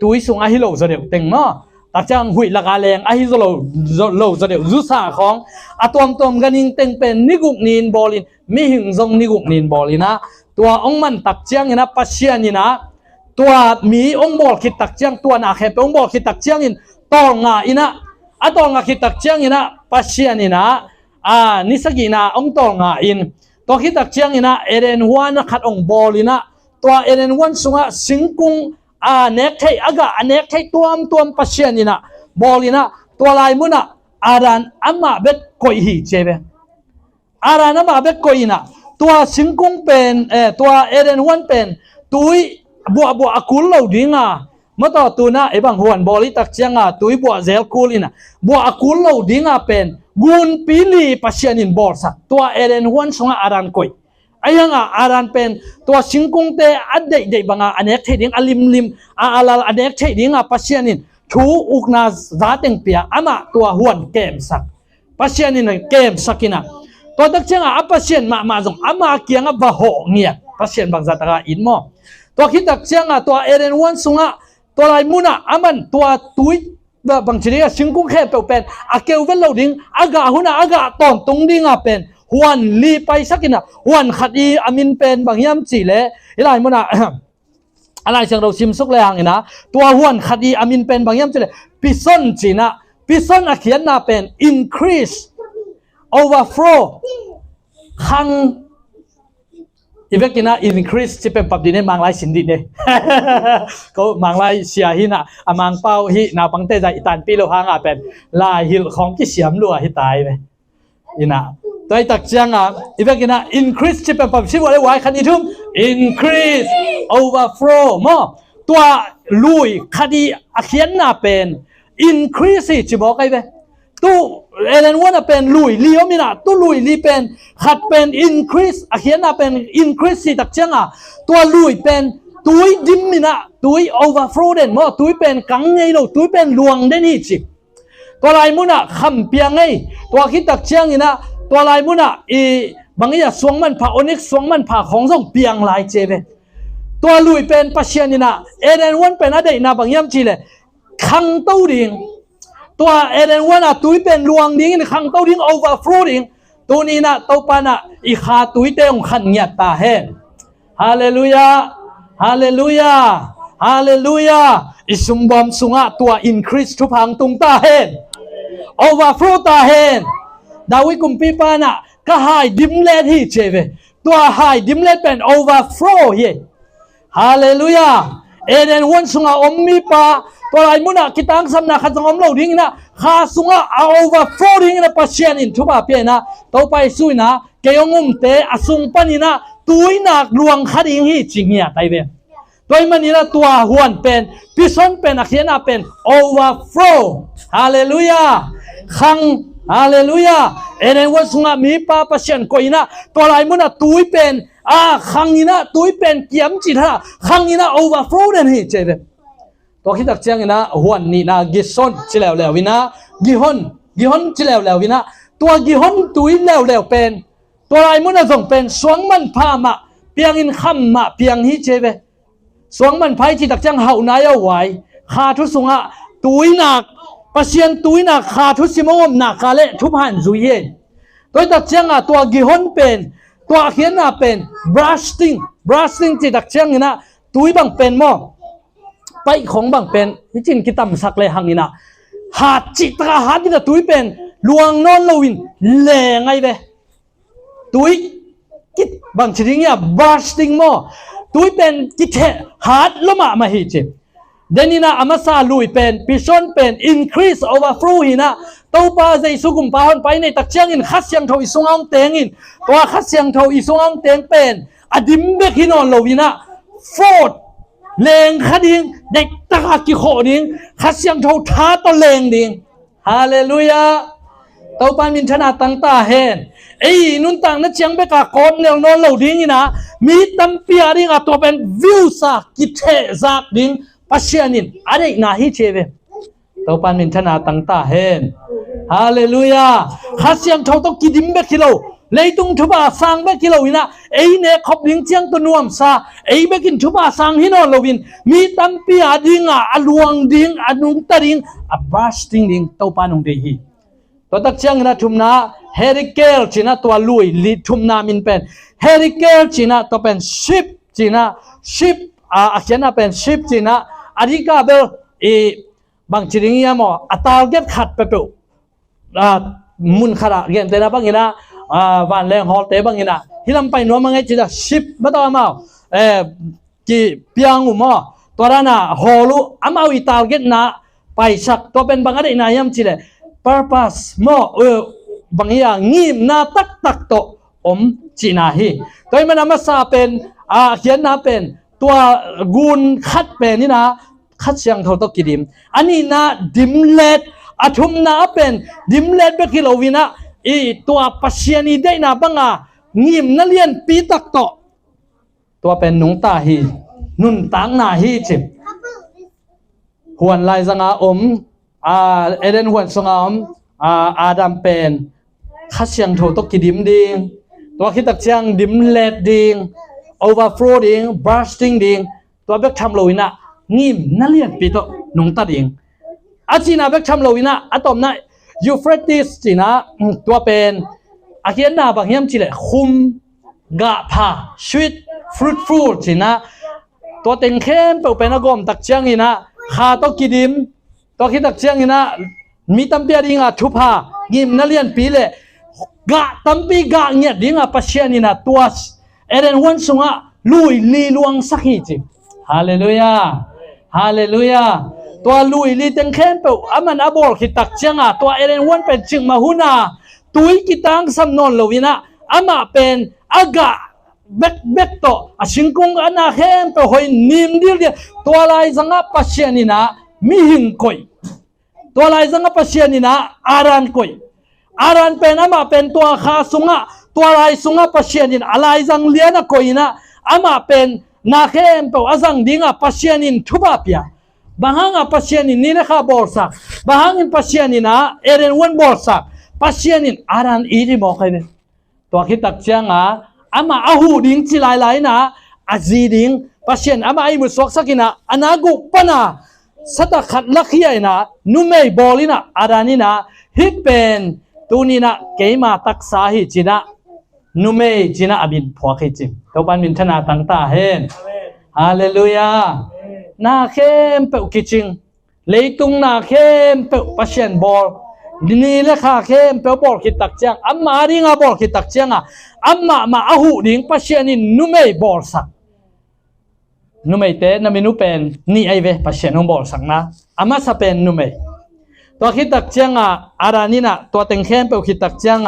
ตุยสุงฮิโลจะเดียวเต็งเนาะตักเชียงหุยละกาแรงฮิโลจะเดียวจุสาของตัวกันหิงเต็งเป็นนี่กุงนี่บอลินมีหิงทรงนี่กุงนี่บอลินะตัวองมันตักเจียงนะปัจเจียนี่นะตัวมีองบอลคิดตักเจียงตัวนาแคปองบอลคิดตักเจียงอินตองงาอินะตองงาคิดตักเจียงอินะปัจเจียนี่นะนิสกินะองตองงาอินตัวคิดตักเจียงอินะเอเรนวันขัดองบอลินะตัวเอเรนวันสุงะสิงกุงเนกไทอากาเนกไทตัวปัจเจียนี่นะบอลินะตัวลายมุนะอารันอามาเบ็ดโกยฮีเจเบอารันอามาเบ็ดโกยนะตัวสิงกุงเป็นตัวเอเดนวันเป็นตุยบัวอากุลเราดิ้งเมื่อต่อตัวน่ะบางหวนบริตักเชียงตุยบัวเซลคูลินะบัวอากุลเราดิ้งเป็นกุนปิลีปัชญานินบอร์สักตัวเอเดนวันสงอารันกอยอายังอารันเป็นตัวสิงกุงเตอเดบางอันเอกเทดิ้งอลิมอาลาอันเอกเทดิ้งปัชญานินทูอุกนาซาเต็งเปียอามาตัวหวนเกมสักปัชญานินเกมสักินะตัวตักเชียงปัจเจียนมาส่งมาเกียงบะโหเงียปัจเจียนบางจัตระอินมอตัวคิดตักเชียงตัวเอเรนวันสุงตัวลายมุนะมันตัวตุยบางชนิดสิงกุงแค่เป็นเกลเวลเราดิ้งอากาหุนะอากาตอนตรงดิ้งเป็นหวนลีไปสักนะหวนขัดอีอามินเป็นบางยามจีเล่อะไรมุนะอะไรเชียงเราชิมสุกแรงนะตัวหวนขัดอีอามินเป็นบางยามจีเล่พิซอนจีนะพิซอนเขียนน่ะเป็น increase overflow ขังอีเวกินะ increase ที่เป็นปรับดีในมังไลสินดีเนี่ยก็มังไลเสียหินะมังเป้าหินาปังเตใจอิตันปีโลหางเป็นลายหิลของที่เสียมลัวหิตายไปอินะตัวตักจังอีเวกินะ increase ที่เป็นปรับชิวอะไรไว้คันนี้ทุ่ม increase overflow มั้งตัวลุยคดีเขียนน่ะเป็น increase จะบอกไงไปตู้เอเลนว่าเป็นลุยลีโอมินะตู้ลุยลีเป็นขัดเป็น increase เขียนน่ะเป็น increase สิตักเชียงตัวลุยเป็นตุยดิมมินะตุย overflow เด่นมั้งตุยเป็นกังไงเราตุยเป็นลวงเด่นนี่จิตัวลายมุนะคำเปียงไงตัวคิดตักเชียงนี่นะตัวลายมุนะบางอย่างสวงมันผ่าโอนิกสวงมันผ่าของส่งเปียงลายเจเวตัวลุยเป็นปัจเจียนี่นะเอเลนวันเป็นอะไรนะบางอย่างจีเลยขังเต้าดิ่งตัวเอเดนวันตุยเป็นลวงดิ้งขังเต้าดิ้ง overflow ดิ้งตัวนี้นะเต้าปานะอีขาตุยเตงขันเงียตาเฮฮาเลลูยาฮาเลลูยาฮาเลลูยาอิสุมบอมสุงะตัว increase ทุพังตุงตาเฮoverflow ตาเฮดาวิกุมปีปานะ ก็หายดิมเลดที่เจเวตัวหายดิมเลดเป็น overflow เฮฮาเลลูยาเอเดนวันสุงาอมมีปาตัวไรมุนะกิตังสำนักขัดอมเราดิ้งนะข้าสุงา overflow ดิ้งนะปัจเจียนินทุบาเปียนะตัวไปสุยนะเกี่ยงเตอสุงปันินะตุยนักลวงขัดดิ้งฮีจริงเหี้ยไตเวตัวมันนี่นะตัวหวนเป็นพิษนเป็นอักเสนาเป็น overflow ฮาเลลูยาขังฮาเลลูยาเอเดนวันสุงามีปาปัจเจียนก็อินะตัวไรมุนะตุยเป็นขังอินะตุยเป็นเกี่ยมจิตฮะขังอินะ overflow เดนฮีเจเวตัวคิดตักเจียงนะหวนนี่นะกิซอนจิแล้ววินะกิฮอนจิแล้ววินะตัวกิฮอนตุยแล้วเป็นตัวไรมุนะส่งเป็นสวงมันพามะเปียงอินคำมะเปียงฮีเจเวสวงมันไพ่ที่ตักจังเฮานายเอาไว้ขาทุสุงะตุยหนักปัสเซียนตุยหนักขาทุสิมงมหนักกาเลทุบหันจุยเย่ตัวตักจังตัวกิฮอนเป็นตัวเขียนเป็น brushing ที่ตักจังนะตุยบังเป็นมั้งไปของบังเป็นที่จินกิตามสักเลยหังนี่นะหาจิตระหาที่นะตุยเป็นลวงนอนลวินแหลงไงเว้ตุยกิตบางชนิดเนี่ย brushing มั้งตุยเป็นกิเทหาดละมาหิจิเดนินะอามาซาลุยเป็นพิชอนเป็น increase overflow หินะตัวป้าใจสุกุมป้าหันไปในตักเชียงอินขัดเสียงเท่าอิสุงอังเตงอินตัวขัดเสียงเท่าอิสุงอังเตงเป็นอดิมเบกินอนโลวินะโฟดเลงขัดดิ้งเด็กตะกิโคดิ้งขัดเสียงเท่าท้าตะเลงดิ้งฮาเลลูยาตัวป้ามินชนะตั้งตาเห็นไอ้นุ่นต่างนั่นเชียงเบกากอนเนี่ยนอนเหล่าดิ้งนี่นะมีตั้มเปียดิ้งตัวเป็นวิวซากกิเทซากดิ้งปัจเจียนินอะไรน่าฮิเชเวตัวปันมินชนะตั้งตาเห็นฮาเลลูยาขัดเสียงเท่าต้องกิดิมเบกิโลเลยตุงทุบาสังเบกิโลวินะไอ้เนี่ยขบดิ้งเชียงตัวนวมซาไอ้เบกินทุบาสังฮินอลวินมีตั้มเปียดิ้งอลวงดิ้งอนุงตาดิ้งบาสดิ้งตัวปันองเดฮีตัวตักเชียงนะทุมนาเฮริเกลจีน่าตัวลุยลิทุมนามินเป็นเฮริเกลจีน่าตัวเป็นชิปจีน่าชิปอาเขียนนะเป็นชิปจีน่าอดีกาเบลบางจริงยามอตาลเก็ตขัดไปเปล่ามุนขระเงี้ยแต่นะบางอย่างนะวันแรงฮอลเตบางอย่างนะที่ลำไปนัวมังไงจีน่าชิปไม่ต้องมาจีเปียงอุโมตัวนั้นนะฮอลูอามาวิตาลเก็ตนะไปสักตัวเป็นบางอะไรนายามจีเลย purpose โมบางอย่างงีมนาตักโตจีน่าฮีตัวมันมาซาเป็นเขียนนะเป็นตัวกุนคัดเป็นนี่นะคัดเสียงเท่าตกิดิมอันนี้นะดิมเลดอาทุมนะเป็นดิมเลดเบกิโลวินะตัวปัจเจียนีได้นะบังงิมนั่นเลียนปีตักโตตัวเป็นนุงตาฮีนุนตังนาฮีจิบหวนลายสังอาเอเดนหวนสังอาดัมเป็นคัดเสียงเท่าตกิดิมดิงตัวคิดตักเสียงดิมเลดดิงoverflow ดิ้ง bursting ดิ้งตัวเบกทำโลวินะงิมนั่นเลียนปีโตนุงตาดิ้งอาจีน่าเบกทำโลวินะอะตอมนะยูเฟรติสจีน่าตัวเป็นอาเขียนนาบางยามจีเลยคุมกะพาสวีทฟรุตฟูจีน่าตัวเต็งเข้มเป็นอากมตักเชียงอีนะขาตกิดิมตัวคิดตักเชียงอีนะมีตั้มเปียดิ้งทุพางิมนั่นเลียนปีเลยกะตั้มปีกะเงียดิ้งปัจเจียนีนะตัวเอเดนวันสุงะลุยลีลวงสักหิจิฮาเลลูยาฮาเลลูยาตัวลุยลีเต็งเข้มเปล่าอามันอาบอกคิดตักเชียงตัวเอเดนวันเป็นจึงมาหุนาตุยกิตังสำนนลวินะอามาเป็นอากาเบกโตอาชิงกุงอานาเข้มเปล่าหอยนิมดิลเดียตัวลายสังะปัจเจียนีนะมีหิงคอยตัวลายสังะปัจเจียนีนะอารันคอยอารันเป็นอามาเป็นตัวขาสุงะตัวลายสุงะปัจเจียนินอะไรจังเลียนะคอยนะอามาเป็นนาเข้มเปล่าจังดิ้งปัจเจียนินทุบะเปียบางครั้งปัจเจียนินนี่นะคะบอร์สักบางครั้งปัจเจียนินะเอเรนวันบอร์สักปัจเจียนินอารันอีดีบอกให้เนี่ยตัวคิดตักเชียงอามาอาหูดิ้งจิลายนะอาจีดิ้งปัจเจียนอามาไอมุสวกสักินะอนากุปนะสัตขัดลักเฮียนะนุ่มไม่บอลินะอารานินะฮิเป็นตัวนี้นะเกมาตักษาฮิจินะนุ่มไม่จินะอบินพวกฮิจิตัวปันมินธนาตั้งตาเห็นฮาเลลูยานาเข้มเปอุกิจิงเลยตุงนาเข้มเปอุปัจเจียนบอล นี่เลขาเข้มเปลบอกขิดตักเจียงอัมมาดิงาบอกขิดตักเจียงอัมมาอาหูดิงปัชเชนินนุไม่บอกสักนุไม่เตนมินุเป็นนี่ไอเวปัชเชนงบอกสักนะอามาสเป็นนุไม่ตัวขิดตักเจียงอารานินะตัวเต็งเข้มเปลขิดตักเจียง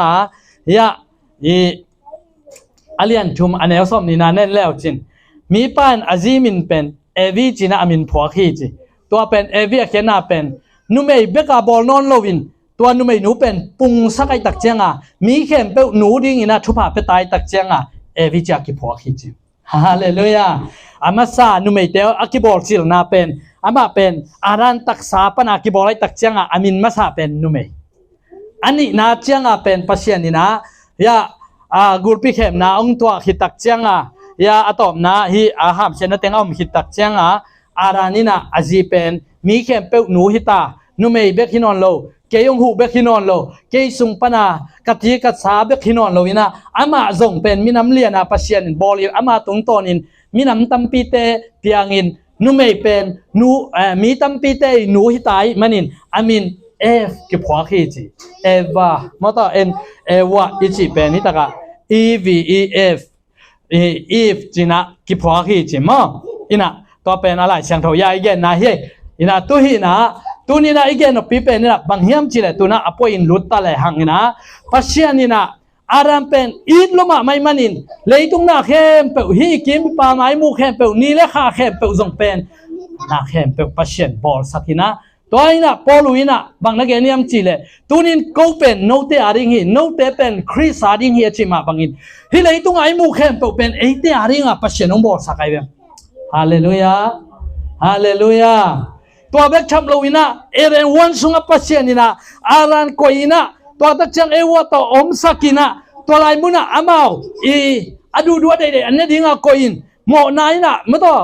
ยะอีอเลียนชุมอันเอลสอมนี่นาเน่นแล้วจินมีปานอาซีมินเป็นเอวีจินะอามินผัวขี้จีตัวเป็นเอวีเขนาเป็นนุไม่เบกาบอลนอนโลวินตัวนุไม่หนูเป็นปุงสักไอตักเจียงมีเข้มเปลหนูดิ้งอินะทุบหาเปตายตักเจียงเอวีจากิผัวขี้จีฮาเลลูยาอามาซานุไม่เตออากิบอลซิลนาเป็นอามาเป็นอารันตักษาปนากิบอลไอตักเจียงอามินมาซาเป็นนุไม่อันนี้นาเจียงเป็นปัชญานี่นะยากูพิเข้มนาองตัวขิดตักเจียงยาอตอมนาฮีหามเชนเต็งอมขิดตักเจียงอารานินะอาจีเป็นมีเข้มเปหนูฮิตานุไม่เบกฮินอนโลเกยงหูเบกฮินอนโลเกยสุงปนากะทิกัดสาเบกฮินอนโลวินะอามาส่งเป็นมีน้ำเลียนปัชญานินบอลีอามาตรงตอนินมีน้ำตัมปีเตเปียงินนุไม่เป็นนูมีตัมปีเตหนูฮิตายมันินอามินเอฟกิผัวขี้จีเอวามาต่อเอ็นเอวาอิจิเป็นนี่ตะกะ EVEF อีฟจีน่ะกิผัวขี้จีมั้งอินะตัวเป็นอะไรเสียงเท่ายาอีกนะเฮ้อินะตัวฮีนะตัวนี้นะอีกนะปีเป็นนี่นะบางเฮียมจีเลยตัวน่ะอภัยอินลุตตะเลยหังนะปัจจัยนี่นะอารามเป็นอีดลมาไม่มันินเลยตรงน่ะเข้มเปฮีกิมปาไม้มูเข้มเปนี่เลยข้าเข้มเปส่งเป็นน่ะเข้มเปปัจจัยบอลสักทีนะตัวนี้นะพอลุยนะบางนักเรียนยังจีเลยตัวนี้ก็เป็นโนเตอาริงฮีโนเตเป็นคริสอาริงฮีชิมาบางอินฮิเลยตรงไอ้มูเข้มเป็นไอ้เตอาริงปัจจัยน้องบอลสักไอ้เบ้ฮาเลลูยาฮาเลลูยาตัวเบกชัมลุยนะเอเรนวันสุงปัจจัยนี่นะอารันโกยนะตัวตักจังเอวะตัวอมสักินะตัวลายมุนะอามาอดูดูอะไรเด็อันนี้ดิ้งโกยินหมอนายนะไม่ต้อง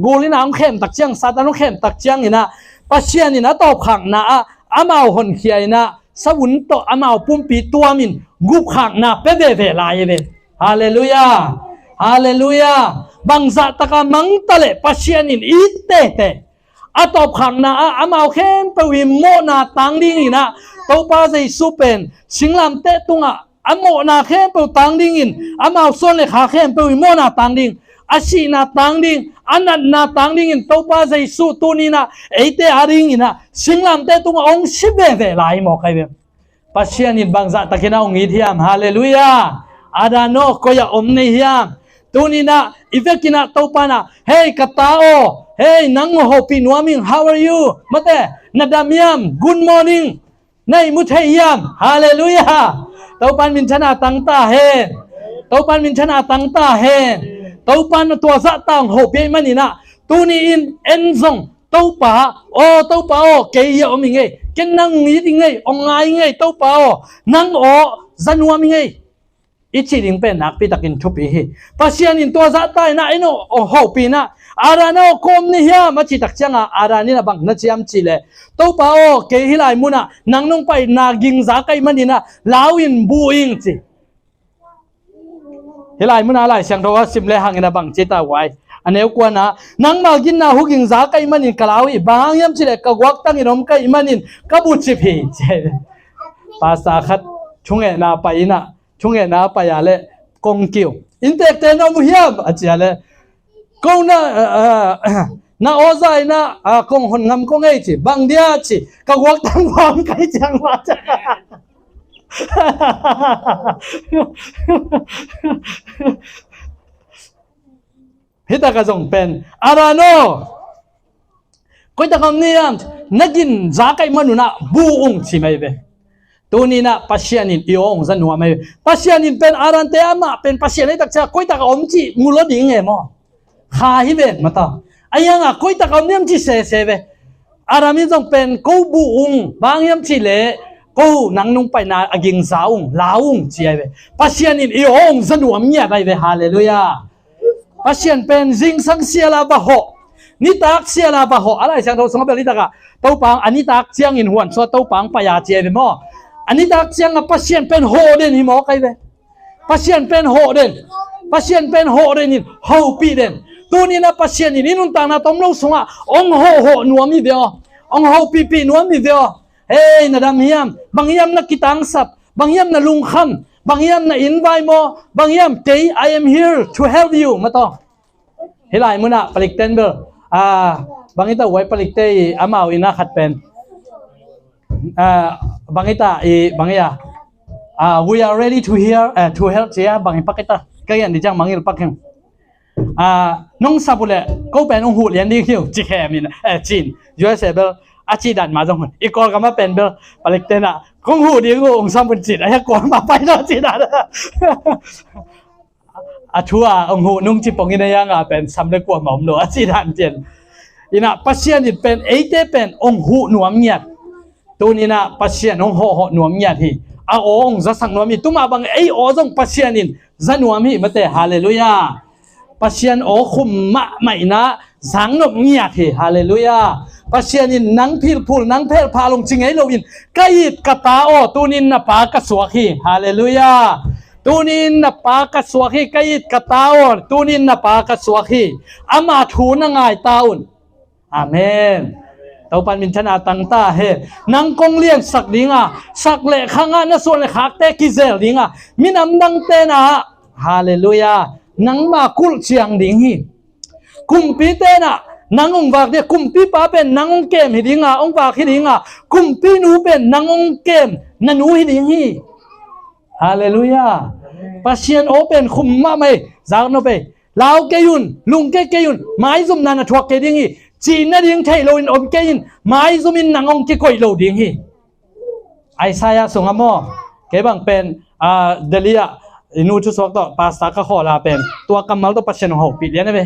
กูลินะองเข้มตักจังซาตานองเข้มตักจังนี่นะปัจจัยนี่นะตอบขังนะอามาหนเขียนะสวุนโตอามาปุ่มปีตัวมินกุบขังนะเปเวลายเวฮาเลลูยาฮาเลลูยาบางสัตตะกามังตะเลปัจจัยนี่อีเตเตอาตอบขังนะอามาเข้มไปวิมโมนาตังดิ้งนี่นะตัวป้าใจสุเป็นสิงลำเตตุงอาโมนาเข้มไปตังดิ้งอินอามาส่วนเลขาเข้มไปวิมโมนาตังดิ้งอาชีนาตังดิ้งอันนั้นนาตังดิ้งอินตัวป้าใจสุตัวนี้นะเอเตอาริงอินะสิงลำเตตุงองชิเบเวลายหมอกไอเวปัจจัยนี่บางสัตตะกินาองอิทิยามฮาเลลูยาอาดานโนก็อย่าอมในฮิยามตัวนี้นะอีเวกินะตัวป้านะเฮ้ยกตาโอเฮ้ยนังโฮปินวามิง how are you มาเต้นาดามิยาม good morning ในมุทัยยามฮาเลลูยาตัวปันมินชนะตั้งตาเฮตัวปันมินชนะตั้งตาเฮตัวปันตัวสัตตังโฮเปียมันนี่นะตัวนี้อินเอ็นซงตัวป้าโอ้ตัวป้าโอเกย์อมิงไงเก่งนังยิงไงองไงไงตัวป้าโอนังโอจันวามิงไงอิจิริงเป็นนักพิทักษ์ทุบปีปัจจัยนี้ตัวสัตตายนะอินโอโฮปีนะอาราโนคมนี่ฮะมาจิตักจังอารานี่นะบังนัดยามจิเลตัวป้าโอเกย์ฮิลายมุนะนังนงไปนากิงซักไอมันนี่นะลาวินบูอิงจิฮิลายมุนะอะไรเสียงตัวสิมเลหังนะบังจิตาไว้อันนี้กว่านะนังมากินนะหุกิงซักไอมันนี่กลาวิบางยามจิเลกวักตั้งอินอมไกไอมันนี่กบุจิพีเจภาษาขัดช่วงเอ็นาไปนะช่วงเอ็นาไปอะไรกงกิวอินเตอร์เทนอมุฮิมอาจารย์กงna ozai na kong hon ngam kong ei chi bang dia chi ka wak tang wam kai chang wa cha hita ka jong pen arano koi ta kam niam nagin za kai manuna buung chi mai be tuni na pasyanin iong zan wa mai pasyanin pen arante ama pen pasyan tak cha koi ta ka om chi ngulo ding e mo kha hi be mata ayang koi ta ka niam chi se be arami jong pen ko buung bang yam chi le ko nang nung pai na aging saung laung chi ai be pasyanin iong zan wa mya dai be hallelujah pasyan pen jing sang sia la ba ho ni tak sia la ba ho alai sang tho song be li ta ka to pang ani tak chiang in huan so to pang pa ya che be mo ani tak chiang a pasyan pen ho den hi mo kai be pasyan pen ho den ni ho pi den tu ni na pasyan ni nun ta na tom lo sunga ong ho nuam mi be ong ho pi nuam mi be hey nadam hiam bangyam na kitang sap bangyam na lungkham bangyam na invite mo bangyam day I am here to help you mato hilai muna palikten ber bangita wai palikte amau ina khat pen bangita bangya we are ready to hear to help sia bangi pakita kayan di jang mangil pakeng nong sabule ko pen ong hu lian di khiu chi khe min chin USA bel achi dan ma jong i kol kama pen bel palikte na kong hu di go ong sam bun chit ai ko ma pai no chi da thua ong hu nung chi pong ina yang pen sam le ko mom no achi dan chen ina pasien it pen eite pen ong hu nuam nyat tunina pasien ong ho nuam nyat hi ong za sang nuam hi tuma bang ei o jong pasien in za nuam hi mate hallelujah pasien o khum ma mai na sang nop nyat hi hallelujah pasien in nang phil phul nang phel pha long ching ei lo in kait kata o tunin na pa ka suak hi hallelujah tunin na pa ka suak hi kait kata o tunin na pa ka suak hi ama thu na ngai taun amen tau pan min chana tang ta he nang kong lian sak dinga sak le khanga na so le khak te ki zel dinga minam dang te na hallelujah nang ma kul chiang ding hi kum pi te na nang ong wak de kum pi pa pen nang ong kem hi dinga ong wak hi dinga kum pi nu pen nang ong kem na nu hi ding hi hallelujah pasien open khum ma mai zak no pe lao ke yun lung ke yun mai zum na na thuak ke ding hiจีนนั่นยังใช่เราอินอมเกินไม้ซุมินนังองเกก่อยเราดิ้งฮีไอซายาส่งอโมเก็บังเป็นเดลียนูชุสวกต่อภาษาข้อลาเป็นตัวกำมัลตัวปัจเจนของปิดเลี้ยนไป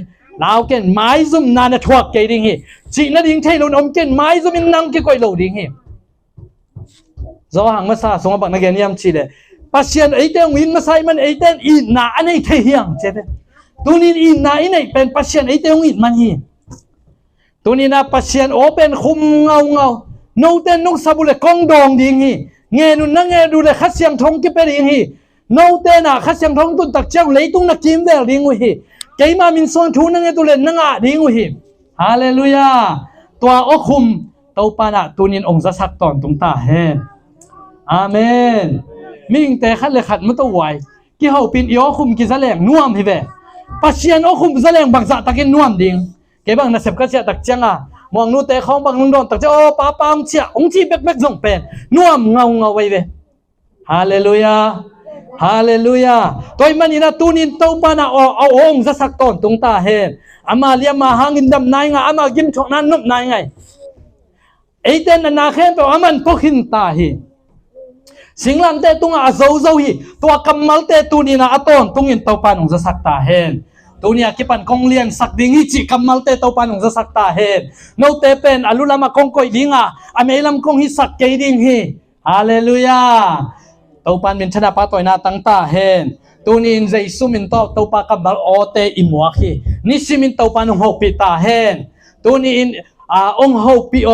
ลาวเกินไม้ซุมนานทวกเกดิ้งฮีจีนนั่นยังใช่เราอมเกินไม้ซุมินนังเกก่อยเราดิ้งฮีจะว่าหังมาซาส่งบังนักเรียนยามชีเลยปัจเจนไอเต้งวินมาใส่มันไอเต้นอินนาอันไอเทียงเจ็ดตัวนี้อินนาอันไอเป็นปัจเจนไอเต้งวินมันฮีตัวนี้นะปัจเจียนโอเป็นคุมเงาโนเต้นนุกซาบุเลกองดองดิ่งฮีเงนุนนั่งเงดูเลยขัดเสียงทงกิเปดิ่งฮีโนเต้นขัดเสียงทงตุนตักเจ้าเลยตุนนักกิมเดลดิ่งฮีเกยมามินซอนทูนั่งเงตุเลนั่งดิ่งฮีฮาเลลูยาตัวโอคุมตัวปานะตัวนี้องค์จะสักตอนตรงตาเฮนอาเมนมิ่งแต่ขัดเลยขัดมันตัวไหวกี่เขาปินอีโอคุมกี่แสลงน่วมฮีเวปัจเจียนโอคุมแสลงบางสัตตะกินน่วมดิ่งเก็บบังนะเสพก็เสียตักจังมองนู่นแต่ของบังนู่นโดนตักจะโอ้ป้าองเสียองที่เบ็กส่งเป็นน่วมเงาไว้เว้ฮาเลลูยาฮาเลลูยาตัวมันนี่นะตูนินเต้าปานะเอาองจะสักตอนตรงตาเห็นอามาเลียมาหาเงินดำนายไงอามากิมชกนั้นนุบนายไงไอเต้นนาเข้มตัวอามันพกหินตาฮีสิงลันเตตุงอาโซฮีตัวกำมัลเตตูนินะอตอนตุงอินเต้าปานองจะสักตาเห็นตัวนี้คิดปันคงเลี้ยงสักดิ่งฮิจิกำมัลเตตัวปันของจะสักตาเห็นโนเตเป็นอลุลามาคงก่อยดิ่งอเมลัมคงฮิสักเกยดิ่งฮีฮาเลลูยาตัวปันมินชนะปาตัวนาตั้งตาเห็นตัวนี้อินใจสุมินตัวปากำมัลโอเตอิมัวฮีนิสิมินตัวปันองหกปีตาเห็นตัวนี้อินองหกปีโอ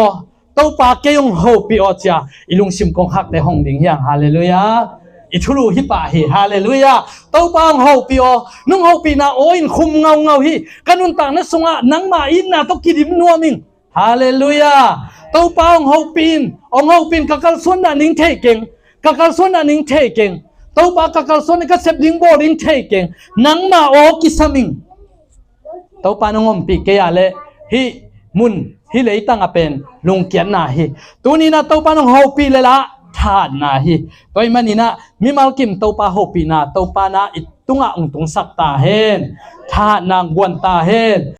ตัวปากเกยองหกปีโอจ้าอิลุงซิมคงหักในห้องดิ่งฮีฮาเลลูยาอิทุลูฮิปะฮีฮาเลลูยาตัวปางเฮาปีโอนุ่งเฮาปีนาโออินคุมเงาฮีกันนุนต่างนั่นสงะนังมาอินนาต้องกิดิมนัวมิงฮาเลลูยาตัวปางเฮาปีนองเฮาปีนกักลส่วนน่ะนิ่งเทเก่งกักลส่วนน่ะนิ่งเทเก่งตัวปากักลส่วนนี่ก็เสพดิ่งโบดิ่งเทเก่งนังมาโอกิสมิงตัวปานงอมปีเกียเลฮิมุนฮิเลยตั้งเป็นลุงเกียนนาฮีตัวนี้นะตัวปานงเฮาปีเลยละทานนาฮีตัวมันนี่นะมิมัลกิมตัวปาโฮปีนาตัวปานาอิตุงะองตุงสักตาเฮนทานนางวนตาเฮน